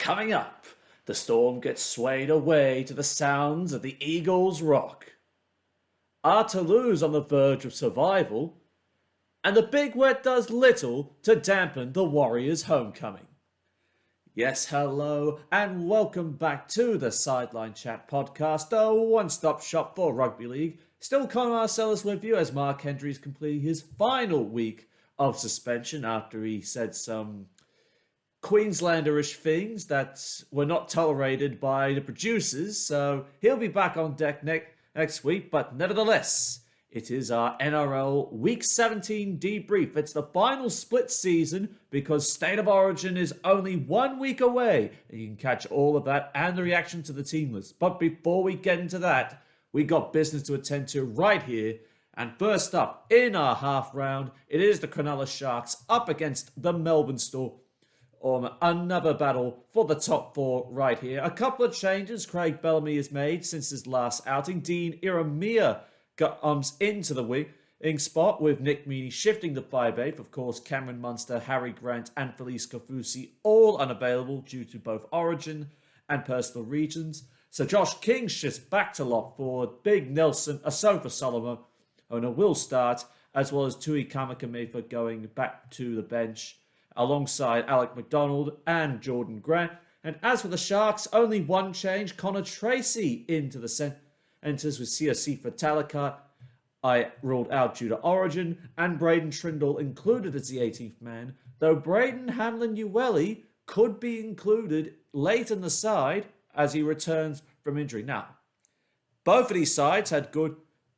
Coming up, the Storm gets swayed away to the sounds of the Eagles' rock. Are Toulouse on the verge of survival? And the Big Wet does little to dampen the Warriors' homecoming. Yes, hello, and welcome back to the Sideline Chat podcast, the one-stop shop for rugby league. Still Conor Marcellus with you as Mark Hendry's completing his final week of suspension after he said some Queenslanderish things that were not tolerated by the producers, so he'll be back on deck next week, but nevertheless, it is our NRL Week 17 debrief. It's the final split season because State of Origin is only 1 week away, and you can catch all of that and the reaction to the team list. But before we get into that, we got business to attend to right here. And first up, in our half round, it is the Cronulla Sharks up against the Melbourne Storm. Another battle for the top four right here. A couple of changes Craig Bellamy has made since his last outing. Dean Iramia comes into the wing spot with Nick Meaney shifting to 5'8". Of course, Cameron Munster, Harry Grant and Felice Kafusi all unavailable due to both origin and personal reasons. So Josh King shifts back to lock forward. Big Nelson, Asofa Solomon will start, as well as Tui Kamakamefa going back to the bench alongside Alec McDonald and Jordan Grant. And as for the Sharks, only one change. Connor Tracy into the centre enters with Siosifa Talaka. I ruled out due to origin, and Braden Trindle included as the 18th man, though Braden Hamlin-Ueli could be included late in the side as he returns from injury. Now, both of these sides had good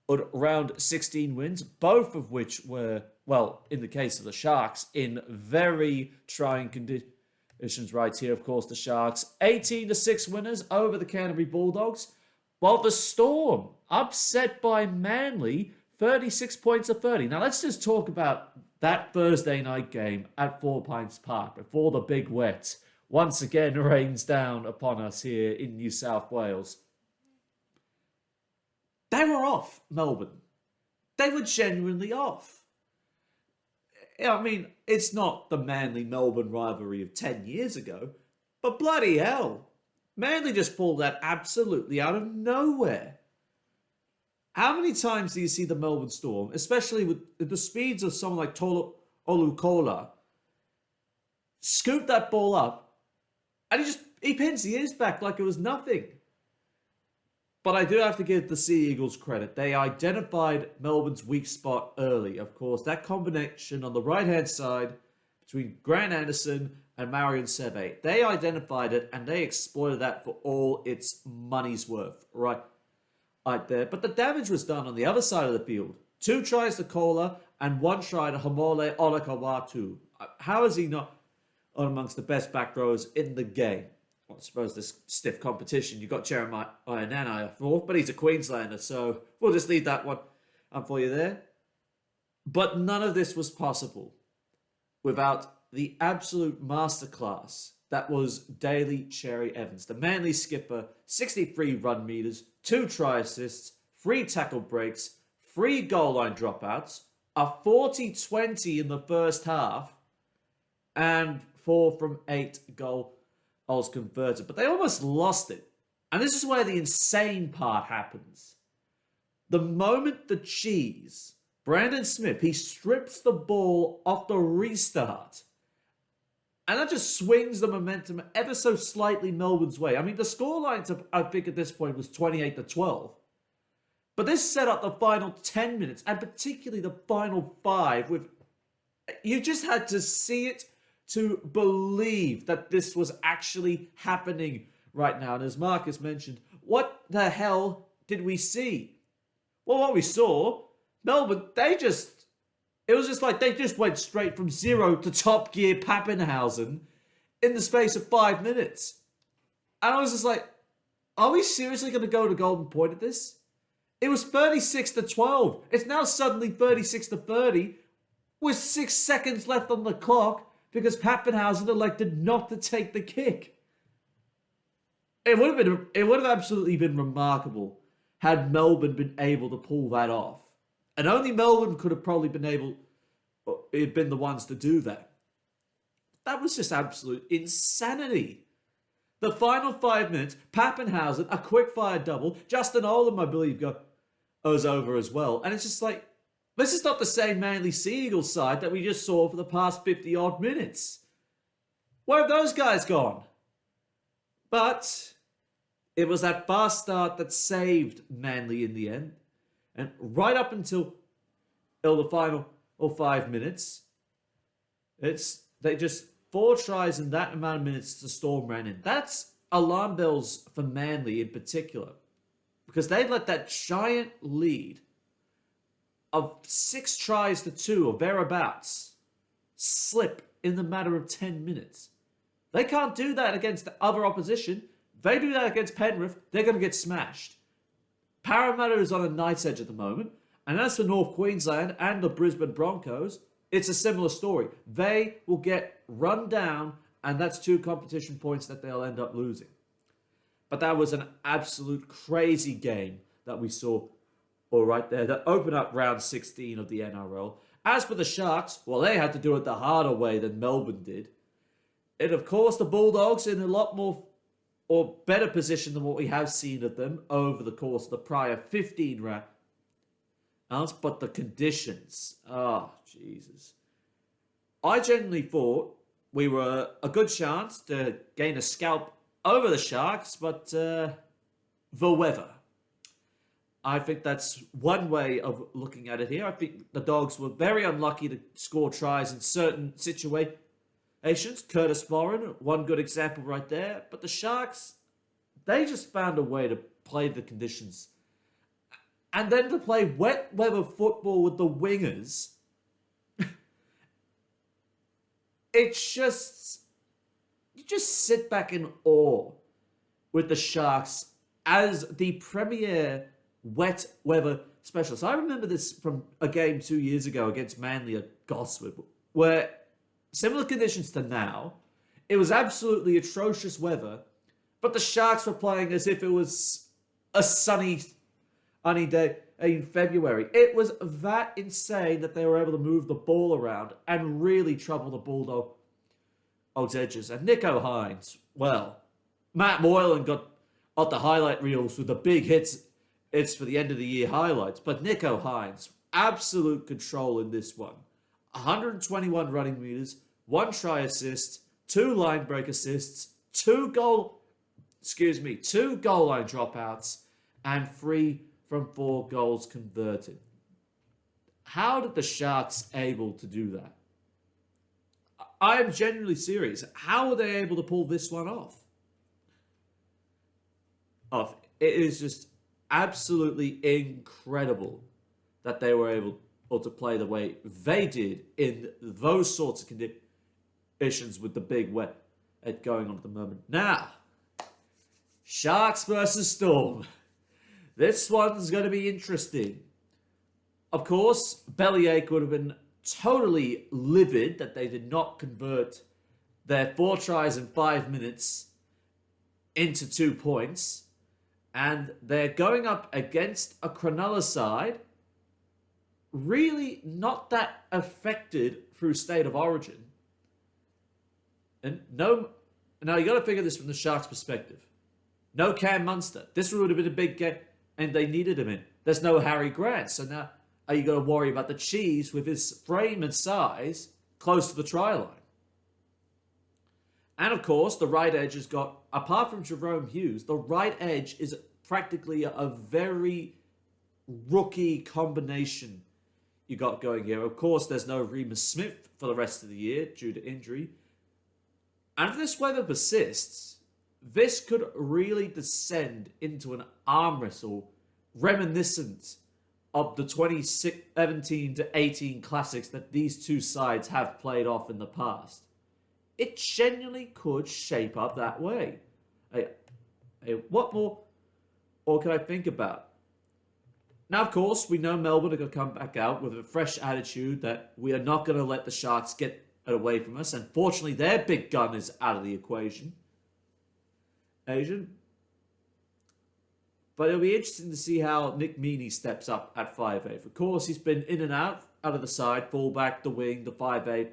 around 16 wins, both of which were, well, in the case of the Sharks, in very trying conditions right here. Of course, the Sharks, 18-6 winners over the Canterbury Bulldogs, while the Storm, upset by Manly, 36 points to 30. Now, let's just talk about that Thursday night game at Four Pines Park before the Big Wet once again rains down upon us here in New South Wales. They were off, Melbourne. They were genuinely off. I mean, it's not the Manly-Melbourne rivalry of 10 years ago, but bloody hell, Manly just pulled that absolutely out of nowhere. How many times do you see the Melbourne Storm, especially with the speeds of someone like Tolu Olukola, scoop that ball up, and he pins the ears back like it was nothing. But I do have to give the Sea Eagles credit. They identified Melbourne's weak spot early. Of course, that combination on the right-hand side between Grant Anderson and Marion Seve, they identified it and they exploited that for all its money's worth, right there. But the damage was done on the other side of the field. 2 tries to Kola and 1 try to Hamole Olakawatu. How is he not amongst the best back rows in the game? Well, I suppose this stiff competition, you've got Jeremiah Nanai, but he's a Queenslander, so we'll just leave that one for you there. But none of this was possible without the absolute masterclass that was Daly Cherry Evans, the Manly skipper, 63 run meters, 2 try assists, 3 tackle breaks, 3 goal line dropouts, a 40-20 in the first half, and 4 from 8 goals converted. But they almost lost it. And this is where the insane part happens. The moment the cheese, Brandon Smith, he strips the ball off the restart. And that just swings the momentum ever so slightly Melbourne's way. I mean, the scoreline, I think at this point, was 28-12. But this set up the final 10 minutes, and particularly the final 5, with you just had to see it to believe that this was actually happening right now. And as Marcus mentioned, what the hell did we see? Well, what we saw, Melbourne, it was just like they just went straight from 0 to Top Gear Pappenhausen in the space of 5 minutes. And I was just like, are we seriously going to go to Golden Point at this? It was 36-12. It's now suddenly 36-30 with 6 seconds left on the clock because Pappenhausen elected not to take the kick. It would have absolutely been remarkable had Melbourne been able to pull that off. And only Melbourne could have probably been the ones to do that. That was just absolute insanity. The final 5 minutes, Pappenhausen, a quick-fire double, Justin Olam, I believe, goes over as well. And it's just like, this is not the same Manly Sea Eagles side that we just saw for the past 50-odd minutes. Where have those guys gone? But it was that fast start that saved Manly in the end. And right up until the final 5 minutes, they just 4 tries in that amount of minutes the Storm ran in. That's alarm bells for Manly in particular. Because they let that giant lead of 6 tries to 2 or thereabouts slip in the matter of 10 minutes. They can't do that against the other opposition. They do that against Penrith, they're going to get smashed. Parramatta is on a knife's edge at the moment. And as for North Queensland and the Brisbane Broncos, it's a similar story. They will get run down, and that's 2 competition points that they'll end up losing. But that was an absolute crazy game that we saw all right there that opened up round 16 of the NRL. As for the Sharks, well, they had to do it the harder way than Melbourne did. And of course, the Bulldogs in a lot more or better position than what we have seen of them over the course of the prior 15 rounds. But the conditions, Jesus. I genuinely thought we were a good chance to gain a scalp over the Sharks, but the weather. I think that's one way of looking at it here. I think the Dogs were very unlucky to score tries in certain situations. Curtis Foran, one good example right there. But the Sharks, they just found a way to play the conditions. And then to play wet weather football with the wingers. It's just... You just sit back in awe with the Sharks as the premier wet weather specialist. I remember this from a game 2 years ago against Manly at Gosford, where similar conditions to now, it was absolutely atrocious weather, but the Sharks were playing as if it was a sunny day in February. It was that insane that they were able to move the ball around and really trouble the Bulldogs' edges. And Nico Hines, well, Matt Moylan got the highlight reels with the big hits. It's for the end of the year highlights. But Nico Hines, absolute control in this one. 121 running meters, 1 try assist, 2 line break assists, 2 goal line dropouts, and 3 from 4 goals converted. How did the Sharks able to do that? I am genuinely serious. How were they able to pull this one off? It is just absolutely incredible that they were able to play the way they did in those sorts of conditions with the big wet going on at the moment. Now, Sharks versus Storm. This one's going to be interesting. Of course, Bellyache would have been totally livid that they did not convert their 4 tries in 5 minutes into 2 points. And they're going up against a Cronulla side really not that affected through state of origin. And now you got to figure this from the Sharks' perspective. No Cam Munster. This would have been a big game, and they needed him in. There's no Harry Grant, so now are you going to worry about the Cheese with his frame and size close to the try line? And of course, the right edge has got, apart from Jerome Hughes, the right edge is practically a very rookie combination you got going here. Of course, there's no Remus Smith for the rest of the year due to injury. And if this weather persists, this could really descend into an arm wrestle reminiscent of the 2017 to 18 classics that these two sides have played off in the past. It genuinely could shape up that way. What more or can I think about? Now, of course, we know Melbourne are going to come back out with a fresh attitude that we are not going to let the Sharks get it away from us. And fortunately, their big gun is out of the equation. But it'll be interesting to see how Nick Meaney steps up at 5'8". Of course, he's been in and out of the side, fullback, the wing, the 5'8",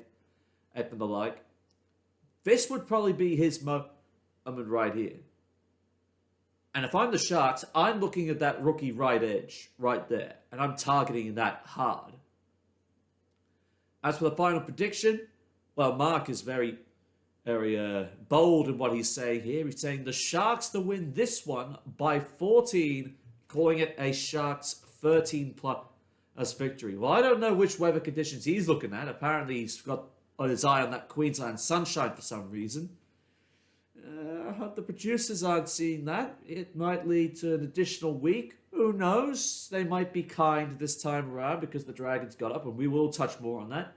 and the like. This would probably be his I mean, right here. And if I'm the Sharks, I'm looking at that rookie right edge right there. And I'm targeting that hard. As for the final prediction, well, Mark is very bold in what he's saying here. He's saying the Sharks to win this one by 14, calling it a Sharks 13 plus victory. Well, I don't know which weather conditions he's looking at. Apparently, he's got his eye on that Queensland sunshine for some reason. I hope the producers aren't seeing that. It might lead to an additional week. Who knows? They might be kind this time around because the Dragons got up, and we will touch more on that.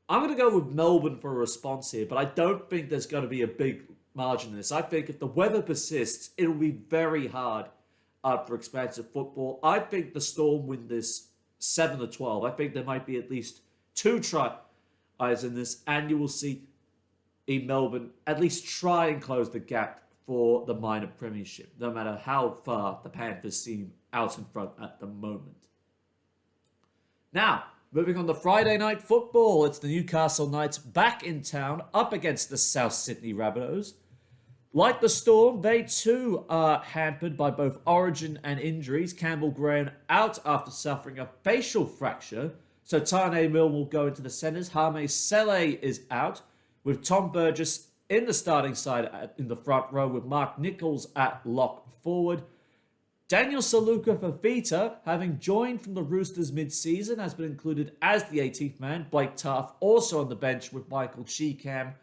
I'm going to go with Melbourne for a response here, but I don't think there's going to be a big margin in this. I think if the weather persists, it'll be very hard for expansive football. I think the Storm win this 7-12. I think there might be at least 2 tries in this, and you will see in Melbourne at least try and close the gap for the minor premiership, no matter how far the Panthers seem out in front at the moment. Now, moving on to Friday night football, it's the Newcastle Knights back in town up against the South Sydney Rabbitohs. Like the Storm, they too are hampered by both origin and injuries. Campbell Graham out after suffering a facial fracture, so Tane Milne will go into the centres. Hame Sele is out, with Tom Burgess in the starting side in the front row, with Mark Nichols at lock forward. Daniel Saluka Fafita, having joined from the Roosters mid-season, has been included as the 18th man. Blake Taft also on the bench with Michael Cheekham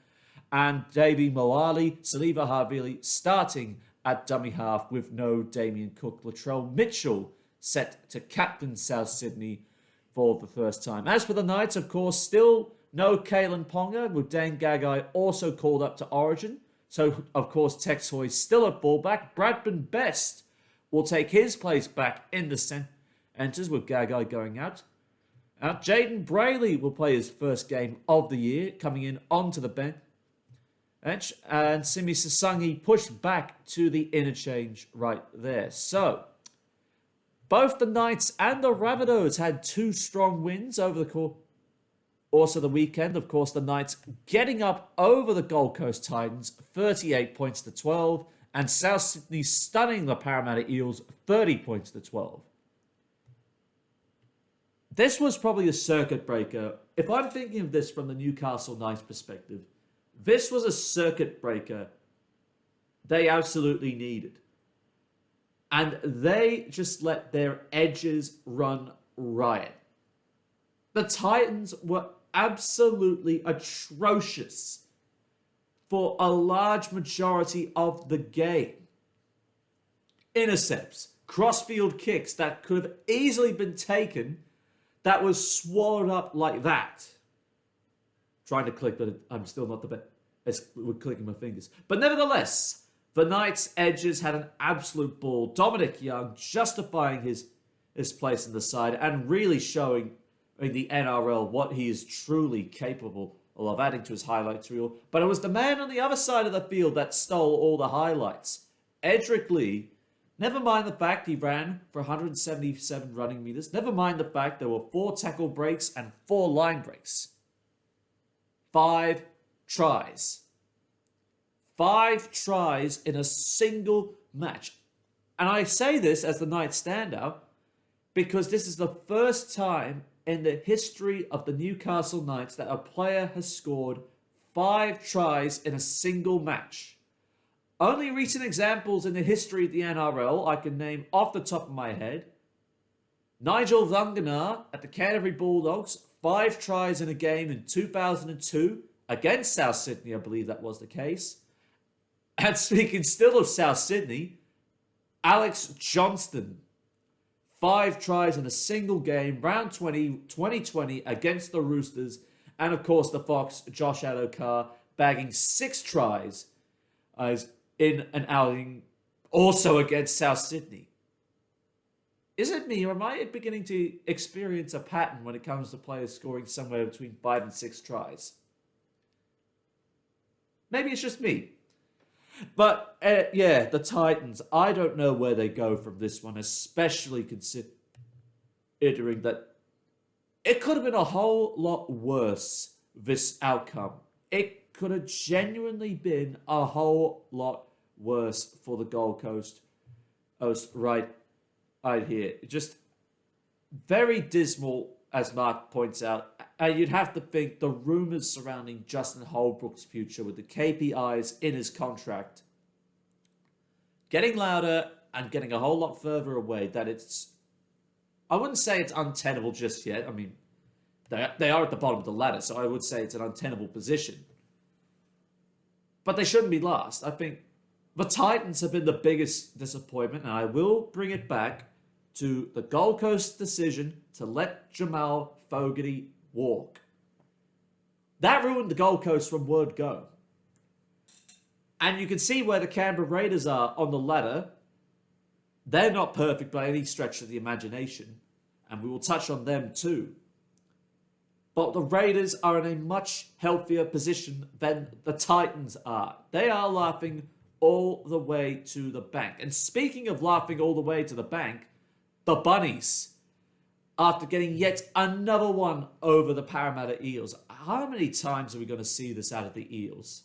and Davey Moali. Saliva Havili starting at dummy half with no Damien Cook. Latrell Mitchell set to captain South Sydney for the first time. As for the Knights, of course, still no Kalen Ponga, with Dane Gagai also called up to Origin. So, of course, Tex Hoy still at fullback. Bradman Best will take his place back in the centres, with Gagai going out. Jaden Brayley will play his first game of the year, coming in onto the bench. And Simi Sasangi pushed back to the interchange right there. So, both the Knights and the Rabbitohs had 2 strong wins over the course of the weekend. Of course, the Knights getting up over the Gold Coast Titans, 38 points to 12. And South Sydney stunning the Parramatta Eels, 30 points to 12. This was probably a circuit breaker. If I'm thinking of this from the Newcastle Knights perspective, this was a circuit breaker they absolutely needed. And they just let their edges run riot. The Titans were absolutely atrocious for a large majority of the game. Intercepts, crossfield kicks that could have easily been taken, that was swallowed up like that. Trying to click, but I'm still not the best with clicking my fingers. But nevertheless, the Knights' edges had an absolute ball. Dominic Young justifying his place in the side and really showing in the NRL what he is truly capable of adding to his highlights reel. But it was the man on the other side of the field that stole all the highlights. Edric Lee, never mind the fact he ran for 177 running meters, never mind the fact there were 4 tackle breaks and 4 line breaks. 5 tries. 5 tries in a single match. And I say this as the Knights standout because this is the first time in the history of the Newcastle Knights that a player has scored 5 tries in a single match. Only recent examples in the history of the NRL I can name off the top of my head. Nigel Vunganar at the Canterbury Bulldogs, 5 tries in a game in 2002 against South Sydney, I believe that was the case. And speaking still of South Sydney, Alex Johnston, 5 tries in a single game, round 2020 against the Roosters. And of course the Fox, Josh Adokar, bagging 6 tries in an outing also against South Sydney. Is it me, or am I beginning to experience a pattern when it comes to players scoring somewhere between 5 and 6 tries? Maybe it's just me. But, yeah, the Titans, I don't know where they go from this one, especially considering that it could have been a whole lot worse, this outcome. It could have genuinely been a whole lot worse for the Gold Coast right here. Just very dismal, as Mark points out. And you'd have to think the rumours surrounding Justin Holbrook's future with the KPIs in his contract getting louder and getting a whole lot further away, that I wouldn't say it's untenable just yet. I mean, they are at the bottom of the ladder, so I would say it's an untenable position. But they shouldn't be last. I think the Titans have been the biggest disappointment, and I will bring it back to the Gold Coast decision to let Jamal Fogarty walk. That ruined the Gold Coast from word go. And you can see where the Canberra Raiders are on the ladder. They're not perfect by any stretch of the imagination, and we will touch on them too. But the Raiders are in a much healthier position than the Titans are. They are laughing all the way to the bank. And speaking of laughing all the way to the bank, the Bunnies, after getting yet another one over the Parramatta Eels. How many times are we going to see this out of the Eels?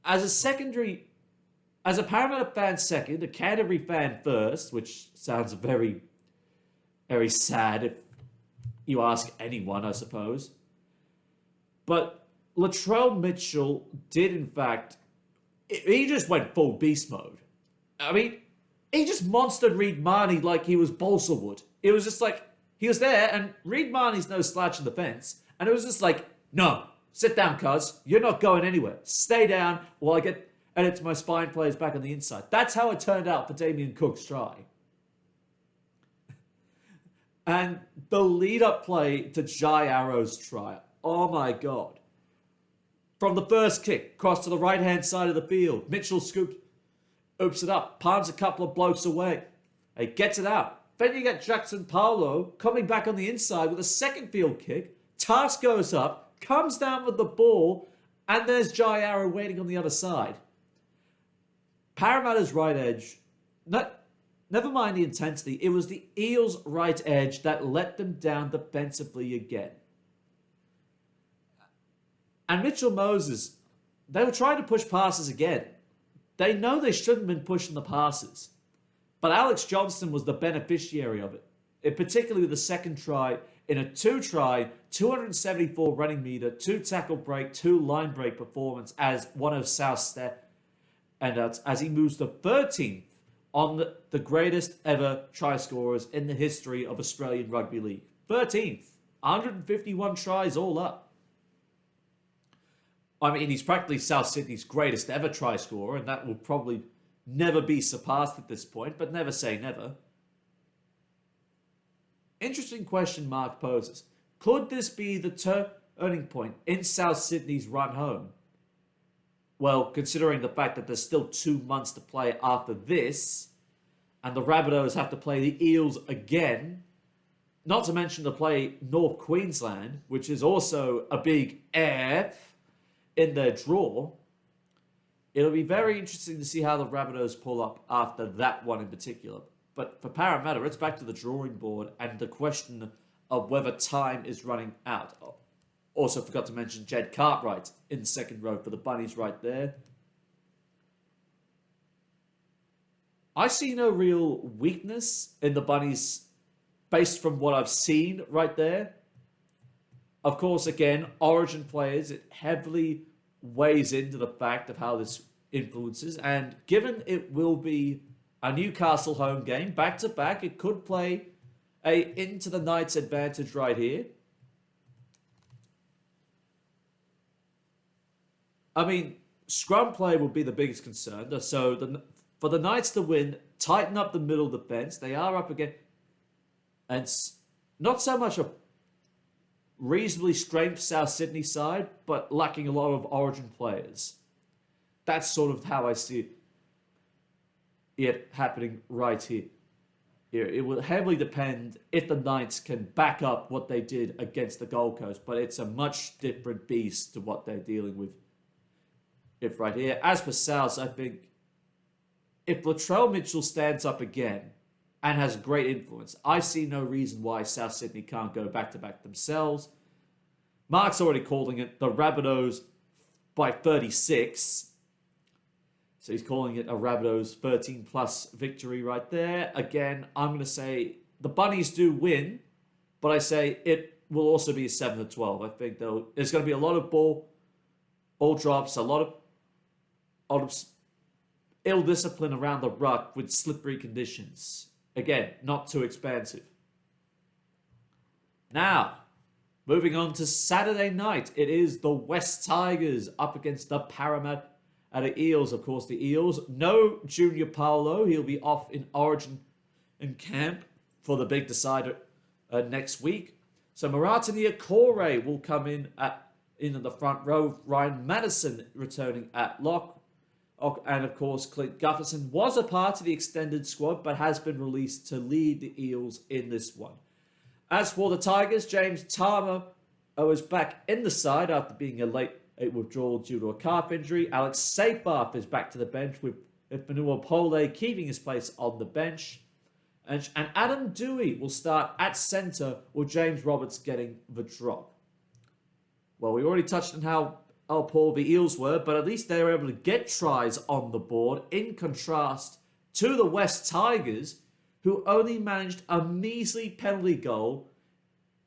As a Parramatta fan second, a Canterbury fan first, which sounds very, very sad if you ask anyone, I suppose. But Latrell Mitchell did, in fact, he just went full beast mode. I mean, he just monstered Reed Marnie like he was balsa wood. It was just like, he was there, and Reed Marnie's no slouch in the fence, and it was just like, no, sit down, cuz. You're not going anywhere. Stay down while I get edit to my spine players back on the inside. That's how it turned out for Damien Cook's try. And the lead-up play to Jai Arrow's try, oh my God. From the first kick, cross to the right-hand side of the field, Mitchell oops it up, palms a couple of blokes away. He gets it out. Then you get Jackson Paulo coming back on the inside with a second field kick. Task goes up, comes down with the ball, and there's Jai Arrow waiting on the other side. Parramatta's right edge, never mind the intensity, it was the Eels' right edge that let them down defensively again. And Mitchell Moses, they were trying to push passes again. They know they shouldn't have been pushing the passes. But Alex Johnston was the beneficiary of it, particularly the second try in a 2-try, 274 running meter, 2-tackle break, 2-line break performance as one of South's standouts as he moves to 13th on the greatest ever try scorers in the history of Australian Rugby League. 13th. 151 tries all up. I mean, he's practically South Sydney's greatest ever try scorer, and that will probably never be surpassed at this point, but never say never. Interesting question Mark poses. Could this be the turning point in South Sydney's run home? Well, considering the fact that there's still 2 months to play after this, and the Rabbitohs have to play the Eels again, not to mention to play North Queensland, which is also a big F in their draw, it'll be very interesting to see how the Rabbitohs pull up after that one in particular. But for Parramatta, it's back to the drawing board and the question of whether time is running out. Also forgot to mention Jed Cartwright in the second row for the Bunnies right there. I see no real weakness in the Bunnies based from what I've seen right there. Of course, again, Origin players, it heavily weighs into the fact of how this influences. And given it will be a Newcastle home game, back-to-back, it could play into the Knights' advantage right here. I mean, scrum play will be the biggest concern. So for the Knights to win, tighten up the middle defense. They are up again. And it's not so much a reasonably strength South Sydney side, but lacking a lot of Origin players. That's sort of how I see it happening right here. It will heavily depend if the Knights can back up what they did against the Gold Coast, but it's a much different beast to what they're dealing with. If right here, as for South, I think if Latrell Mitchell stands up again and has great influence, I see no reason why South Sydney can't go back-to-back themselves. Mark's already calling it. The Rabbitohs by 36. So he's calling it a Rabbitohs 13-plus victory right there. Again, I'm going to say the Bunnies do win, but I say it will also be a 7-12. I think there's going to be a lot of ball drops, a lot of ill discipline around the ruck with slippery conditions. Again, not too expansive. Now, moving on to Saturday night, it is the West Tigers up against the Parramatta Eels. Of course, the Eels. No Junior Paulo. He'll be off in Origin and camp for the big decider next week. So Marata Niukore will come in the front row. Ryan Madison returning at lock. And of course, Clint Gutherson was a part of the extended squad, but has been released to lead the Eels in this one. As for the Tigers, James Tama was back in the side after being a late withdrawal due to a calf injury. Alex Sapath is back to the bench with Fanua Pole keeping his place on the bench. And Adam Dewey will start at centre with James Roberts getting the drop. Well, we already touched on how poor the Eels were, but at least they were able to get tries on the board, in contrast to the West Tigers, who only managed a measly penalty goal,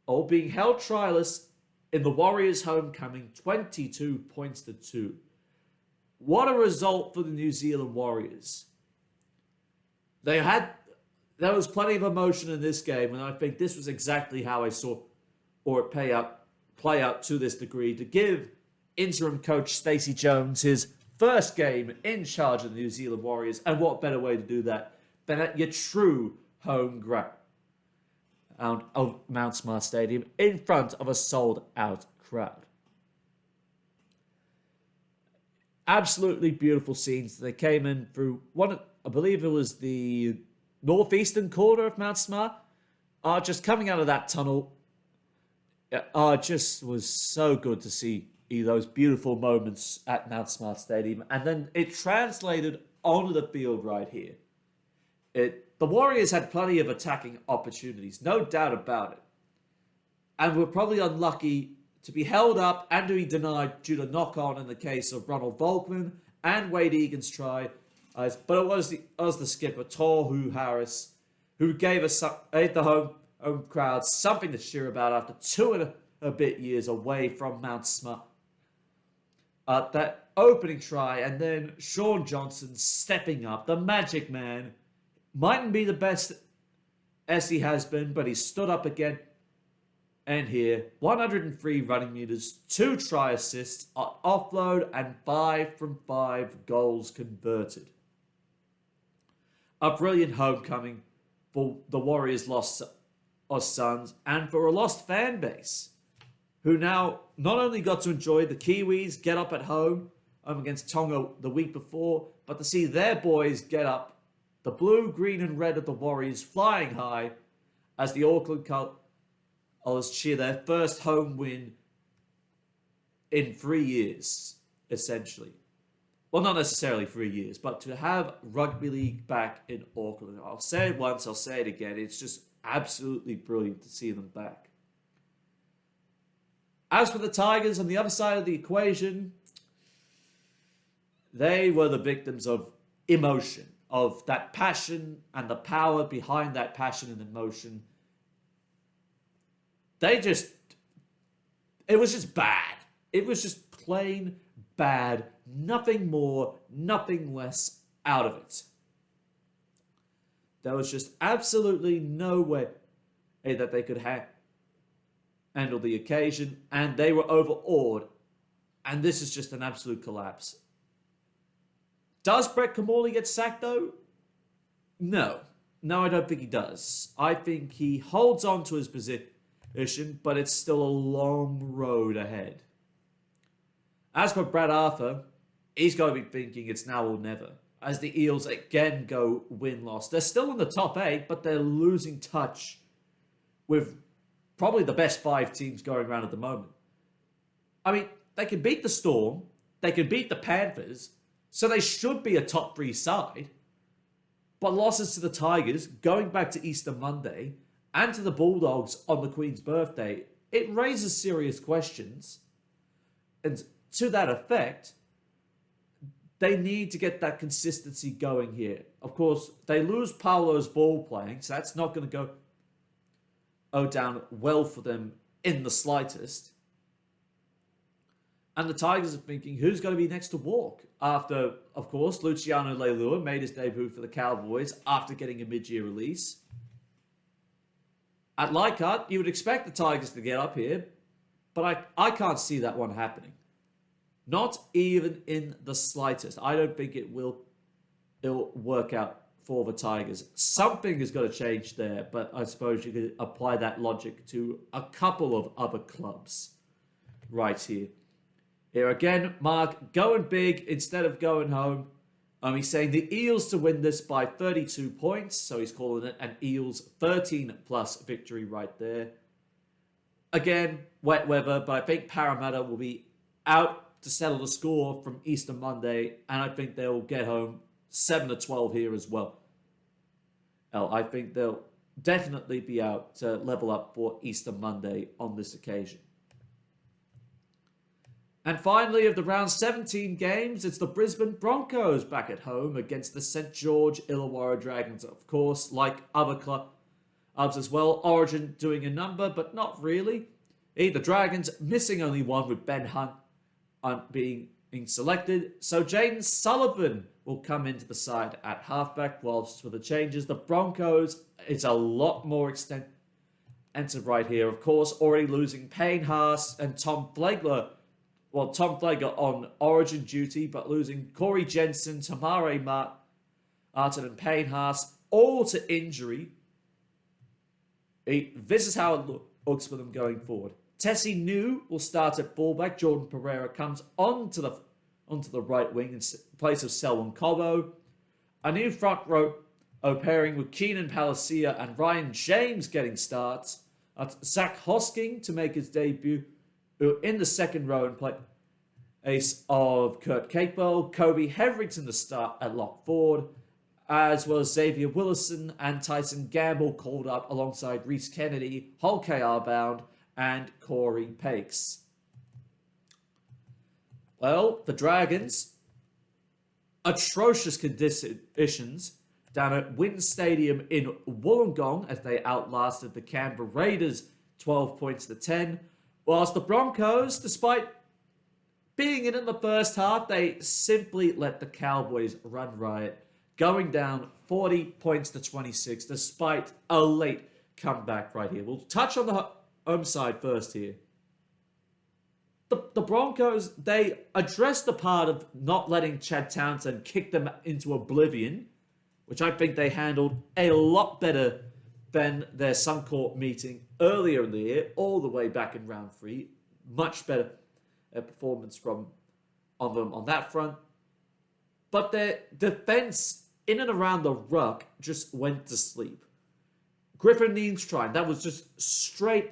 all being held tryless in the Warriors' homecoming, 22 points to 2. What a result for the New Zealand Warriors. There was plenty of emotion in this game, and I think this was exactly how I saw it play out to this degree, to give interim coach Stacey Jones his first game in charge of the New Zealand Warriors, and what better way to do that than at your true home ground of Mount Smart Stadium in front of a sold-out crowd. Absolutely beautiful scenes. They came in through I believe it was the northeastern corner of Mount Smart. Just coming out of that tunnel, just was so good to see those beautiful moments at Mount Smart Stadium, and then it translated onto the field right here. The Warriors had plenty of attacking opportunities, no doubt about it, and were probably unlucky to be held up and to be denied due to knock-on in the case of Ronald Volkman and Wade Egan's try. But it was the skipper, Tohu Harris, who gave the home crowd something to cheer about after 2 and a bit years away from Mount Smart. That opening try, and then Sean Johnson stepping up, the magic man. Mightn't be the best as he has been, but he stood up again. And here, 103 running meters, 2 try assists, an offload, and 5 from 5 goals converted. A brilliant homecoming for the Warriors' lost sons, and for a lost fan base, who now not only got to enjoy the Kiwis get up at home against Tonga the week before, but to see their boys get up, the blue, green, and red of the Warriors flying high as the Auckland Colours cheer their first home win in 3 years, essentially. Well, not necessarily 3 years, but to have rugby league back in Auckland. I'll say it once, I'll say it again. It's just absolutely brilliant to see them back. As for the Tigers on the other side of the equation, they were the victims of emotion, of that passion and the power behind that passion and emotion. It was just bad. It was just plain bad. Nothing more, nothing less out of it. There was just absolutely no way that they could handle the occasion, and they were overawed. And this is just an absolute collapse. Does Brett Kamali get sacked, though? No. No, I don't think he does. I think he holds on to his position, but it's still a long road ahead. As for Brad Arthur, he's got to be thinking it's now or never, as the Eels again go win-loss. They're still in the top 8, but they're losing touch with probably the best 5 teams going around at the moment. I mean, they can beat the Storm, they can beat the Panthers, so they should be a top 3 side. But losses to the Tigers, going back to Easter Monday, and to the Bulldogs on the Queen's birthday, it raises serious questions. And to that effect, they need to get that consistency going here. Of course, they lose Paolo's ball playing, so that's not going to go down well for them in the slightest. And the Tigers are thinking, who's going to be next to walk? After, of course, Luciano Leilua made his debut for the Cowboys after getting a mid-year release. At Leichhardt, you would expect the Tigers to get up here, but I can't see that one happening. Not even in the slightest. I don't think it'll work out for the Tigers. Something is going to change there, but I suppose you could apply that logic to a couple of other clubs right here. Here again, Mark going big instead of going home. He's saying the Eels to win this by 32 points. So he's calling it an Eels 13+ victory right there. Again, wet weather, but I think Parramatta will be out to settle the score from Easter Monday. And I think they'll get home 7-12 here as well. I think they'll definitely be out to level up for Easter Monday on this occasion. And finally, of the round 17 games, it's the Brisbane Broncos back at home against the St. George Illawarra Dragons. Of course, like other clubs as well, Origin doing a number, but not really. The Dragons missing only one with Ben Hunt being selected. So Jaden Sullivan will come into the side at halfback, whilst for the changes, the Broncos, it's a lot more extensive right here. Of course, already losing Payne Haas and Tom Flegler. Well, Tom Flegler on Origin duty, but losing Corey Jensen, Tamare Martin, and Payne Haas, all to injury. This is how it looks for them going forward. Tessie New will start at fullback. Jordan Pereira comes onto the right wing in place of Selwyn Cobbo. A new front row pairing with Keenan Palacia and Ryan James getting starts. Zach Hosking to make his debut in the second row and play ace of Kurt Capewell, Kobe Hetherington to start at lock forward, as well as Xavier Willison and Tyson Gamble called up alongside Reece Kennedy, Hull KR Bound, and Corey Pakes. Well, the Dragons, atrocious conditions down at Wynn Stadium in Wollongong as they outlasted the Canberra Raiders 12 points to 10. Whilst the Broncos, despite being in the first half, they simply let the Cowboys run riot, going down 40 points to 26, despite a late comeback right here. We'll touch on the home side first here. The Broncos, they addressed the part of not letting Chad Townsend kick them into oblivion, which I think they handled a lot better than their Suncorp meeting earlier in the year, all the way back in round 3. Much better performance from them on that front. But their defense in and around the ruck just went to sleep. Griffin Neam's trying. That was just straight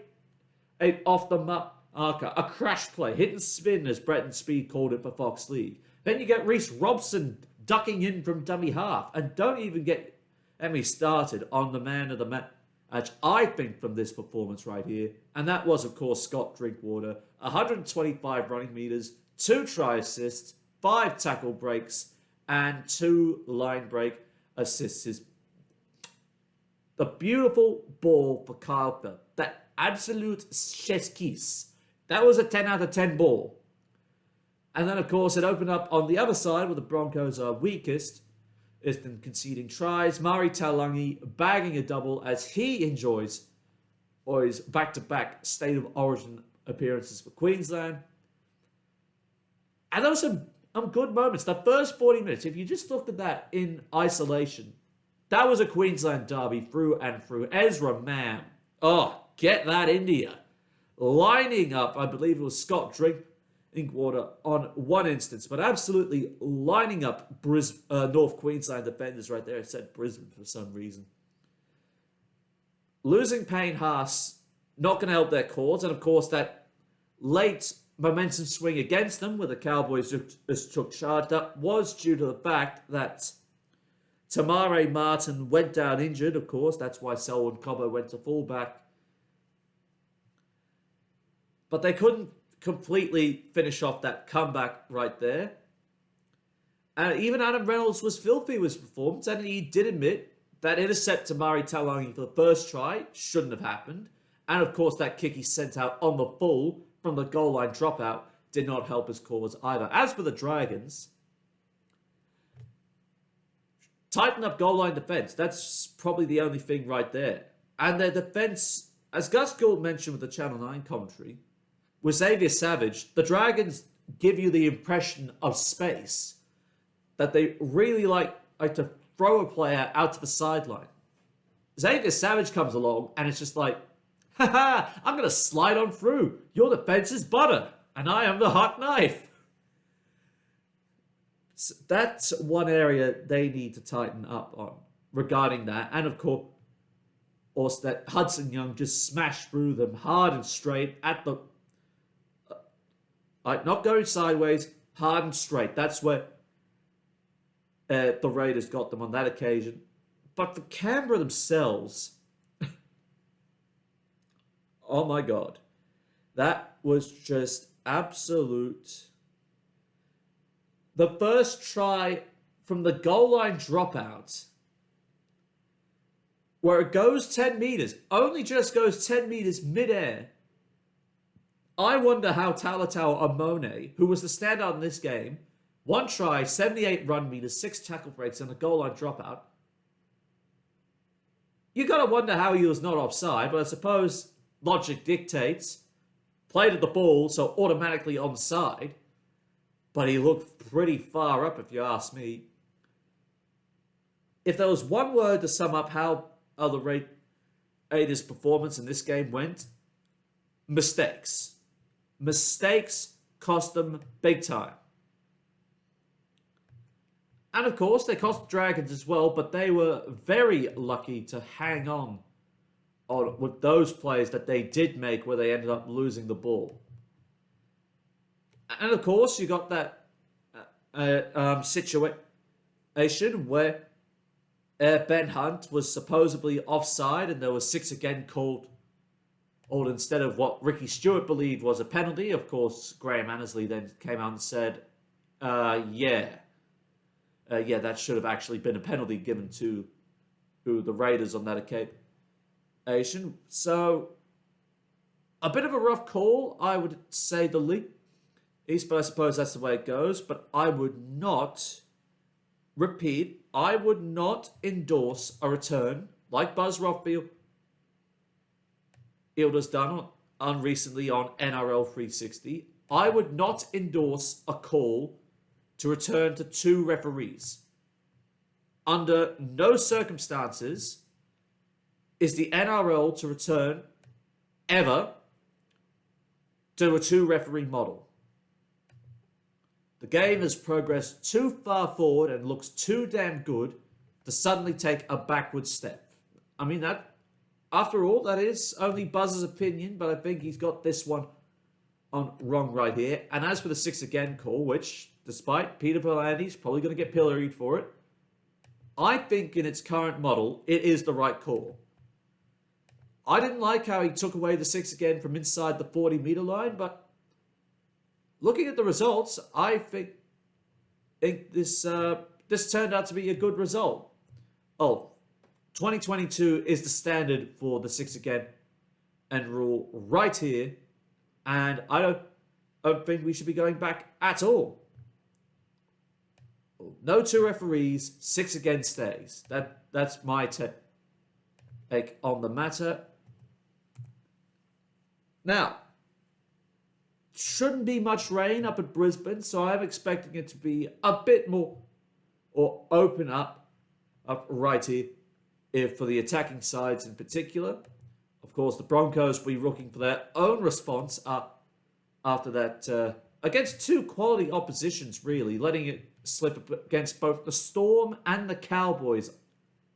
off the marker. A crash play. Hit and spin, as Bretton Speed called it for Fox League. Then you get Reece Robson ducking in from dummy half. And don't even get me started on the man of the match, I think, from this performance right here. And that was, of course, Scott Drinkwater. 125 running meters, 2 try assists, 5 tackle breaks, and 2 line break assists. The beautiful ball for Kyle Feldt. That absolute chess kiss. That was a 10 out of 10 ball. And then, of course, it opened up on the other side where the Broncos are weakest. Is in conceding tries. Mari Taulagi bagging a double as he enjoys his back-to-back State of Origin appearances for Queensland. And those are some good moments. The first 40 minutes, if you just looked at that in isolation, that was a Queensland derby through and through. Ezra Mann, get that into you. Lining up, I believe it was Scott Drinkwater on one instance, but absolutely lining up North Queensland defenders right there. I said Brisbane for some reason. Losing Payne Haas, not going to help their cause, and of course that late momentum swing against them, where the Cowboys just took charge, that was due to the fact that Tamare Martin went down injured, of course. That's why Selwyn Cobbo went to fullback. But they couldn't completely finish off that comeback right there. And even Adam Reynolds was filthy with his performance, and he did admit that intercept to Murray Taulagi for the first try shouldn't have happened. And of course, that kick he sent out on the full from the goal line dropout did not help his cause either. As for the Dragons, tighten up goal line defense. That's probably the only thing right there. And their defense, as Gus Gould mentioned with the Channel 9 commentary, with Xavier Savage, the Dragons give you the impression of space, that they really like to throw a player out to the sideline. Xavier Savage comes along and it's just like, haha, I'm going to slide on through. Your defense is butter and I am the hot knife. So that's one area they need to tighten up on regarding that. And of course, also that Hudson Young just smashed through them hard and straight at the... not going sideways, hard and straight. That's where the Raiders got them on that occasion. But for Canberra themselves, oh my God, that was just absolute. The first try from the goal line dropout, where it goes 10 meters, only just goes 10 meters midair. I wonder how Talatau Amone, who was the standout in this game, one try, 78 run meters, 6 tackle breaks, and a goal line dropout. You got to wonder how he was not offside, but I suppose logic dictates. Played at the ball, so automatically onside. But he looked pretty far up, if you ask me. If there was one word to sum up how the Raiders' performance in this game went, mistakes. Mistakes cost them big time. And of course, they cost the Dragons as well, but they were very lucky to hang on with those plays that they did make where they ended up losing the ball. And of course, you got that situation where Ben Hunt was supposedly offside and there was 6 again called instead of what Ricky Stewart believed was a penalty. Of course, Graham Annesley then came out and said, yeah, that should have actually been a penalty given to the Raiders on that occasion. So, a bit of a rough call, I would say the least, but I suppose that's the way it goes. But I would not, repeat, I would not endorse a return like Buzz Rothfield has done recently on NRL 360. I would not endorse a call to return to 2 referees. Under no circumstances is the NRL to return ever to a 2-referee model. The game has progressed too far forward and looks too damn good to suddenly take a backward step. I mean, that, after all, that is only Buzz's opinion, but I think he's got this one on wrong right here. And as for the 6 again call, which, despite Peter Volandi's probably going to get pilloried for it, I think in its current model, it is the right call. I didn't like how he took away the 6 again from inside the 40-meter line, but looking at the results, I think this turned out to be a good result. 2022 is the standard for the 6 again and rule right here, and I don't think we should be going back at all. No 2 referees, 6 again stays. That's my take on the matter. Now, shouldn't be much rain up at Brisbane, so I'm expecting it to be a bit more or open up right here for the attacking sides in particular. Of course, the Broncos will be looking for their own response after that against 2 quality oppositions, really, letting it slip against both the Storm and the Cowboys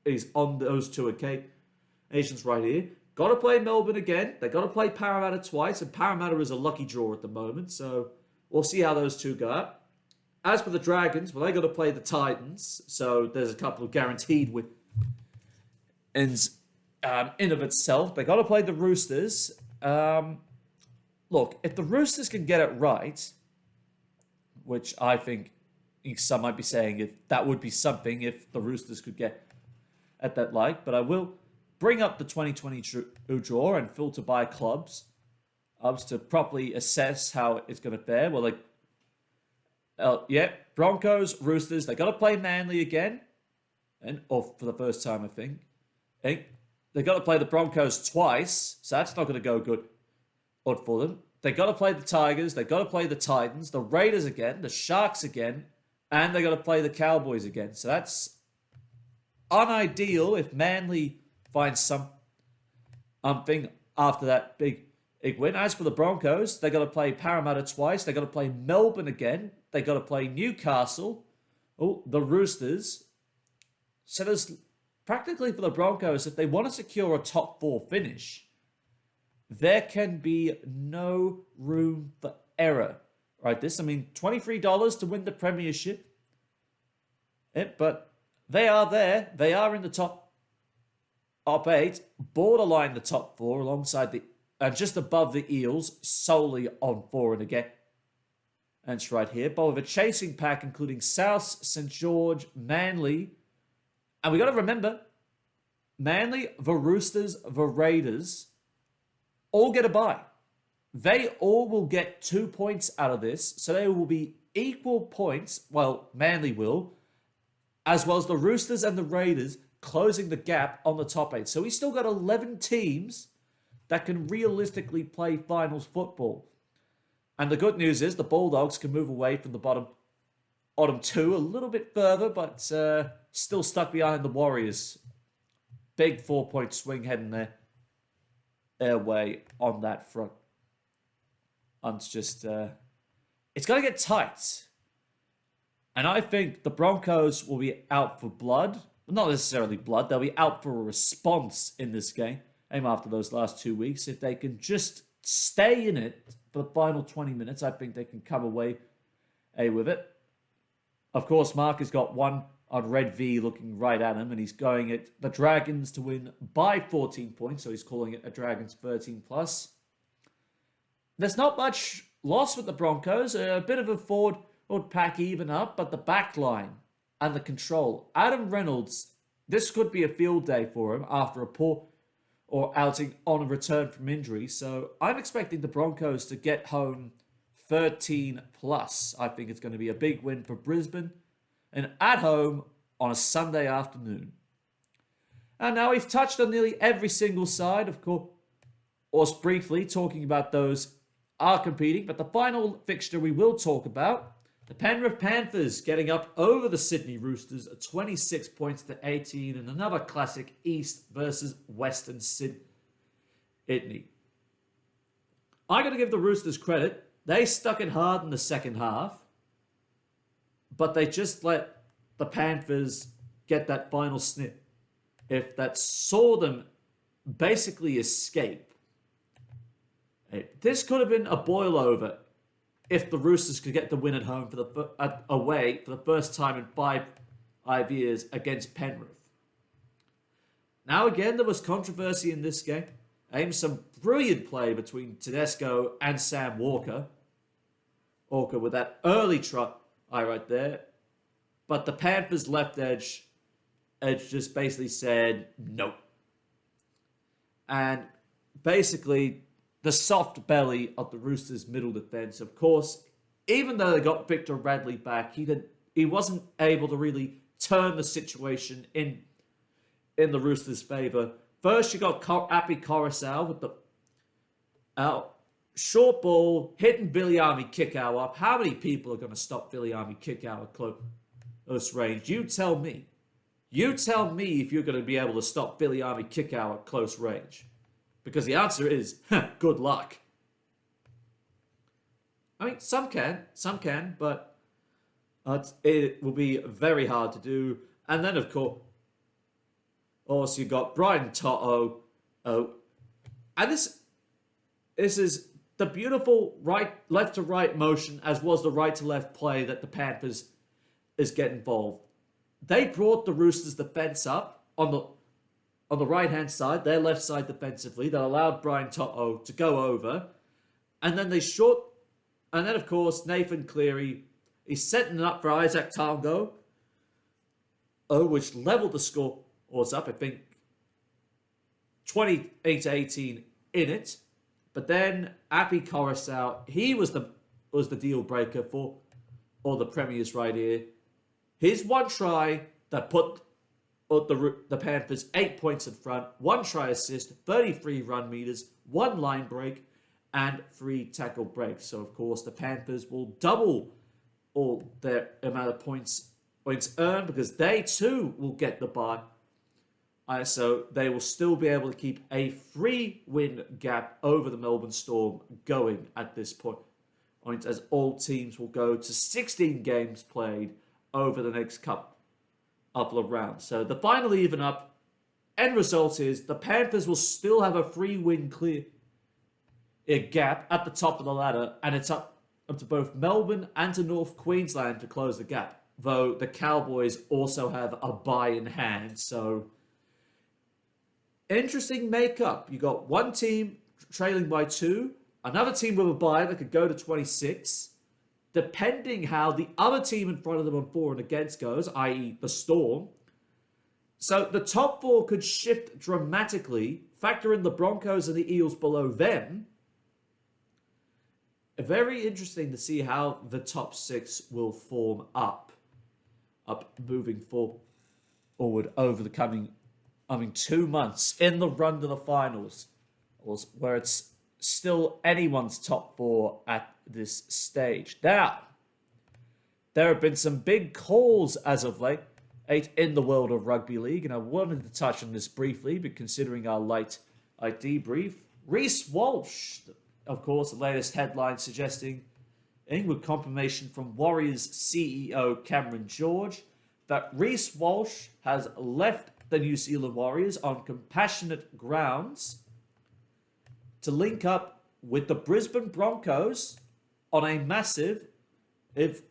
is on those 2 occasions right here. Got to play Melbourne again. They got to play Parramatta twice, and Parramatta is a lucky draw at the moment, so we'll see how those 2 go. As for the Dragons, well, they got to play the Titans, so there's a couple of guaranteed wins in of itself. They got to play the Roosters. look, if the Roosters can get it right, which I think some might be saying if that would be something if the Roosters could get at that like, but I will bring up the 2020 draw and filter by clubs to properly assess how it's going to fare. Well, Broncos, Roosters, they got to play Manly again, or for the first time, I think. They got to play the Broncos twice, so that's not going to go good for them. They got to play the Tigers, they got to play the Titans, the Raiders again, the Sharks again, and they got to play the Cowboys again. So that's unideal if Manly finds something after that big win. As for the Broncos, they got to play Parramatta twice, they got to play Melbourne again, they got to play Newcastle, the Roosters. So there's practically for the Broncos, if they want to secure a top 4 finish, there can be no room for error. Right, $23 to win the premiership. But they are there. They are in the top 8, borderline the top 4, alongside just above the Eels, solely on 4 and again. And it's right here. But with a chasing pack, including South, St. George, Manly. And we got to remember, Manly, the Roosters, the Raiders all get a bye. They all will get 2 points out of this, so they will be equal points. Well, Manly will, as well as the Roosters and the Raiders closing the gap on the top 8. So we still got 11 teams that can realistically play finals football. And the good news is the Bulldogs can move away from the bottom 2 a little bit further, but still stuck behind the Warriors. Big 4-point swing heading their way on that front. And it's just, it's going to get tight. And I think the Broncos will be out for blood. Not necessarily blood. They'll be out for a response in this game. Aim after those last 2 weeks. If they can just stay in it for the final 20 minutes, I think they can come away with it. Of course, Mark has got one on Red V looking right at him, and he's going at the Dragons to win by 14 points, so he's calling it a Dragons 13+. There's not much loss with the Broncos. A bit of a forward pack even up, but the back line and the control. Adam Reynolds, this could be a field day for him after a poor outing on a return from injury. So I'm expecting the Broncos to get home 13+. I think it's going to be a big win for Brisbane and at home on a Sunday afternoon. And now we've touched on nearly every single side, of course, briefly talking about those are competing. But the final fixture we will talk about, the Penrith Panthers getting up over the Sydney Roosters at 26 points to 18, and another classic East versus Western Sydney. I got to give the Roosters credit. They stuck it hard in the second half, but they just let the Panthers get that final snip. If that saw them basically escape. This could have been a boil over if the Roosters could get the win at home away for the first time in 5 years against Penrith. Now again, there was controversy in this game. Some brilliant play between Tedesco and Sam Walker. Walker with that early try right there. But the Panthers' left edge just basically said nope. And basically, the soft belly of the Roosters' middle defense, of course, even though they got Victor Radley back, he wasn't able to really turn the situation in the Roosters' favour. First, you got Api Coruscant with the short ball, hitting Viliami Kikau up. How many people are going to stop Viliami Kikau at close range? You tell me. You tell me if you're going to be able to stop Viliami Kikau at close range. Because the answer is, good luck. I mean, some can, but it will be very hard to do. And then, of course, also you got Brian To'o. And this is the beautiful left to right motion, as was the right to left play that the Panthers is getting involved. They brought the Roosters' defense up on the right-hand side, their left side defensively, that allowed Brian To'o to go over. And then and then of course Nathan Cleary, he's setting it up for Isaac Tango, which leveled the score was up, I think 28-18 in it. But then Api Coruscant, he was the deal breaker for all the Premiers right here. His one try that put the Panthers 8 points in front, one try assist, 33 run meters, one line break, and 3 tackle breaks. So of course the Panthers will double all their amount of points earned, because they too will get the bye. So they will still be able to keep a 3-win gap over the Melbourne Storm going at this point, as all teams will go to 16 games played over the next couple of rounds. So the final even up end result is the Panthers will still have a 3-win clear gap at the top of the ladder, and it's up to both Melbourne and to North Queensland to close the gap, though the Cowboys also have a bye in hand. So interesting makeup. You got one team trailing by 2, another team with a bye that could go to 26, depending how the other team in front of them on for and against goes, i.e. the Storm. So the top 4 could shift dramatically. Factor in the Broncos and the Eels below them. Very interesting to see how the top 6 will form up moving forward over the coming 2 months in the run to the finals, where it's still anyone's top 4 at this stage. Now, there have been some big calls as of late in the world of rugby league, and I wanted to touch on this briefly, but considering our light debrief, Reece Walsh, of course, the latest headline suggesting, with confirmation from Warriors CEO Cameron George, that Reece Walsh has left the New Zealand Warriors on compassionate grounds to link up with the Brisbane Broncos on a massive, to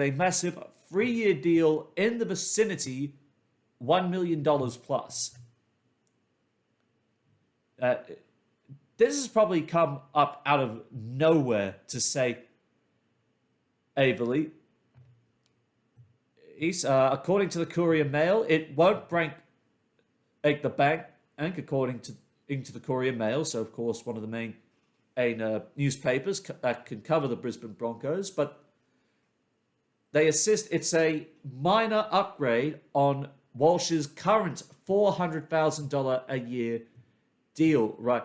a massive 3-year deal in the vicinity $1 million plus. This has probably come up out of nowhere, to say Averly. According to the Courier Mail, it won't break the bank, according to the Courier Mail. So, of course, one of the main newspapers that can cover the Brisbane Broncos. But they insist it's a minor upgrade on Walsh's current $400,000 a year deal, right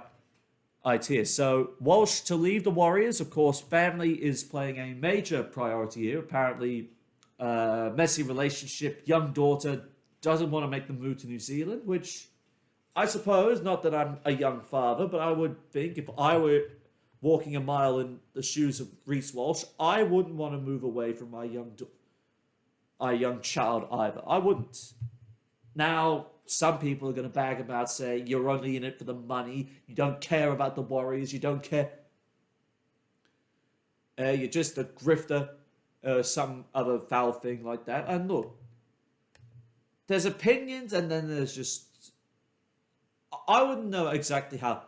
here. So Walsh to leave the Warriors. Of course, family is playing a major priority here. Apparently, messy relationship, young daughter, doesn't want to make the move to New Zealand, which I suppose, not that I'm a young father, but I would think if I were walking a mile in the shoes of Reece Walsh, I wouldn't want to move away from my young child either. I wouldn't. Now, some people are going to bag about saying you're only in it for the money, you don't care about the Warriors, you don't care. You're just a grifter, some other foul thing like that. And look, there's opinions, and then there's just, I wouldn't know exactly how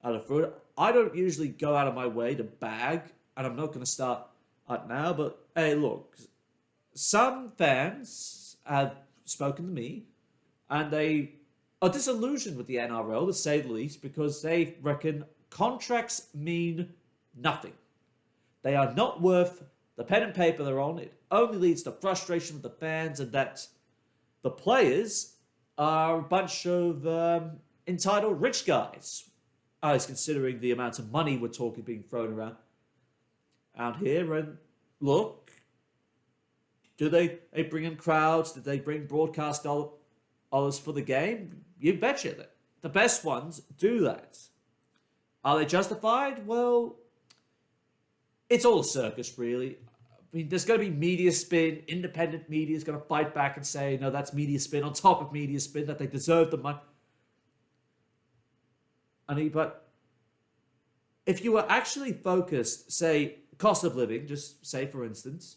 to throw it. I don't usually go out of my way to bag, and I'm not going to start now, but hey, look, some fans have spoken to me, and they are disillusioned with the NRL, to say the least, because they reckon contracts mean nothing. They are not worth the pen and paper they're on. It only leads to frustration with the fans, and that the players are a bunch of entitled rich guys. Considering the amount of money we're talking being thrown around out here. And look, do they bring in crowds? Did they bring broadcast dollars for the game? You betcha that the best ones do that. Are they justified? Well, it's all a circus, really. I mean, there's going to be media spin. Independent media is going to fight back and say, no, that's media spin on top of media spin, that they deserve the money. But if you were actually focused, say, cost of living, just say, for instance,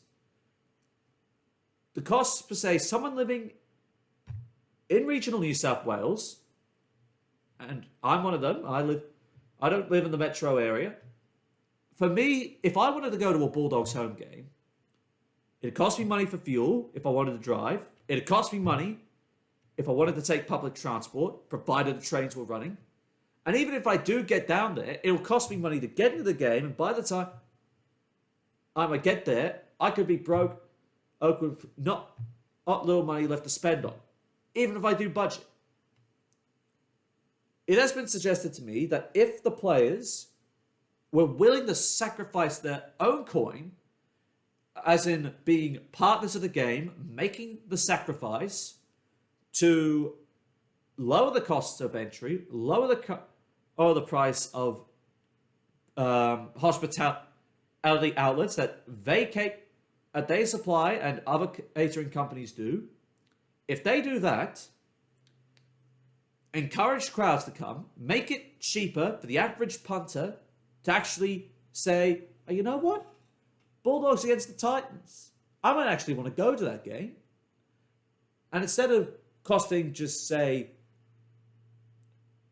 the costs per se, someone living in regional New South Wales, and I'm one of them, I don't live in the metro area, for me, if I wanted to go to a Bulldogs home game, it'd cost me money for fuel if I wanted to drive. It'd cost me money if I wanted to take public transport, provided the trains were running. And even if I do get down there, it'll cost me money to get into the game. And by the time I get there, I could be broke, with not little money left to spend on, even if I do budget. It has been suggested to me that if the players were willing to sacrifice their own coin, as in being partners of the game, making the sacrifice to lower the costs of entry, lower the price of hospitality outlets that they supply and other catering companies do. If they do that, encourage crowds to come, make it cheaper for the average punter to actually say, oh, you know what? Bulldogs against the Titans. I might actually want to go to that game. And instead of costing just, say,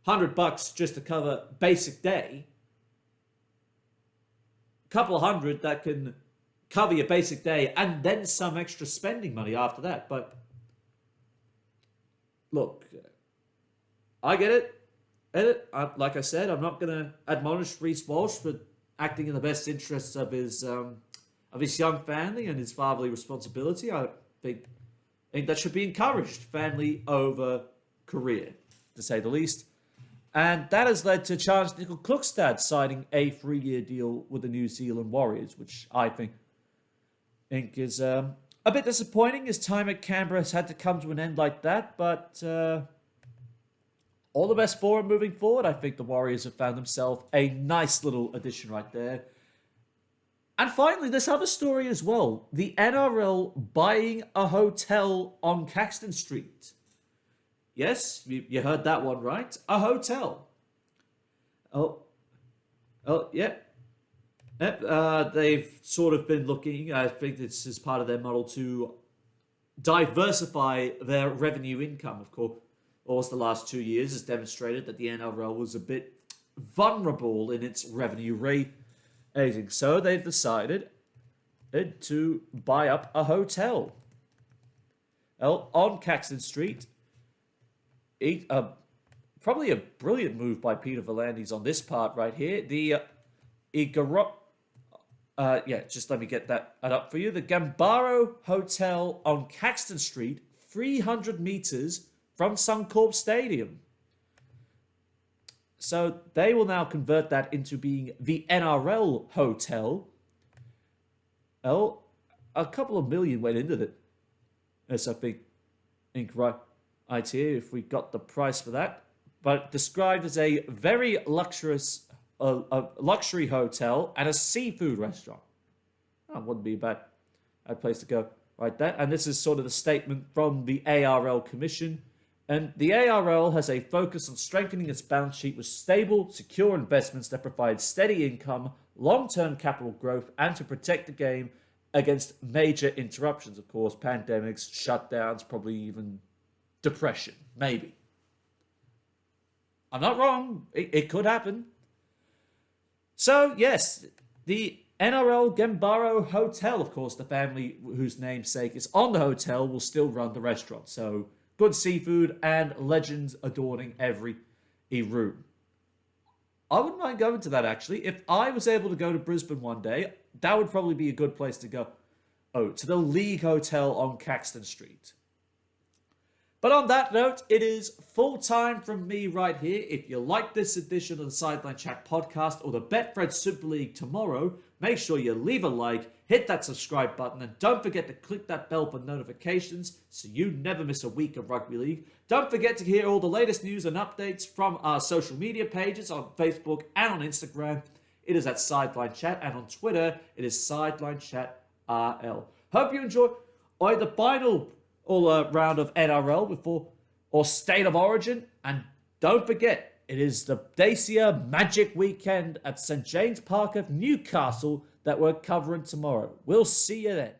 $100 just to cover basic day, a couple of hundred that can cover your basic day and then some extra spending money after that. But look, I get it. Like I said, I'm not going to admonish Reece Walsh for acting in the best interests of his young family and his fatherly responsibility. I think that should be encouraged. Family over career, to say the least. And that has led to Charles Nickel-Klukstad signing a 3-year deal with the New Zealand Warriors, which I think is a bit disappointing. His time at Canberra has had to come to an end like that, but all the best for him moving forward. I think the Warriors have found themselves a nice little addition right there. And finally, this other story as well. The NRL buying a hotel on Caxton Street. Yes, you heard that one right. A hotel. Oh, yeah. Yep. They've sort of been looking, I think this is part of their model to diversify their revenue income, of course. The last 2 years has demonstrated that the NRL was a bit vulnerable in its revenue rating. So they've decided to buy up a hotel on Caxton Street. Probably a brilliant move by Peter V'landys on this part right here. Just let me get that up for you. The Gambaro Hotel on Caxton Street, 300 meters from Suncorp Stadium. So they will now convert that into being the NRL Hotel. Oh, a couple of million went into it. Yes, I think right here, if we got the price for that. But described as a very luxurious luxury hotel and a seafood restaurant. That wouldn't be a bad place to go right there. And this is sort of the statement from the ARL Commission. And the ARL has a focus on strengthening its balance sheet with stable, secure investments that provide steady income, long-term capital growth, and to protect the game against major interruptions. Of course, pandemics, shutdowns, probably even depression. Maybe. I'm not wrong. It could happen. So, yes, the NRL Gambaro Hotel, of course, the family whose namesake is on the hotel will still run the restaurant. So, good seafood and legends adorning every room. I wouldn't mind going to that, actually. If I was able to go to Brisbane one day, that would probably be a good place to go. Oh, to the League Hotel on Caxton Street. But on that note, it is full time from me right here. If you like this edition of the Sideline Chat podcast or the Betfred Super League tomorrow, make sure you leave a like, hit that subscribe button, and don't forget to click that bell for notifications so you never miss a week of rugby league. Don't forget to hear all the latest news and updates from our social media pages on Facebook and on Instagram. It is at Sideline Chat, and on Twitter, it is Sideline Chat RL. Hope you enjoy the final round of NRL or State of Origin, and don't forget, it is the Dacia Magic Weekend at St. James Park of Newcastle that we're covering tomorrow. We'll see you then.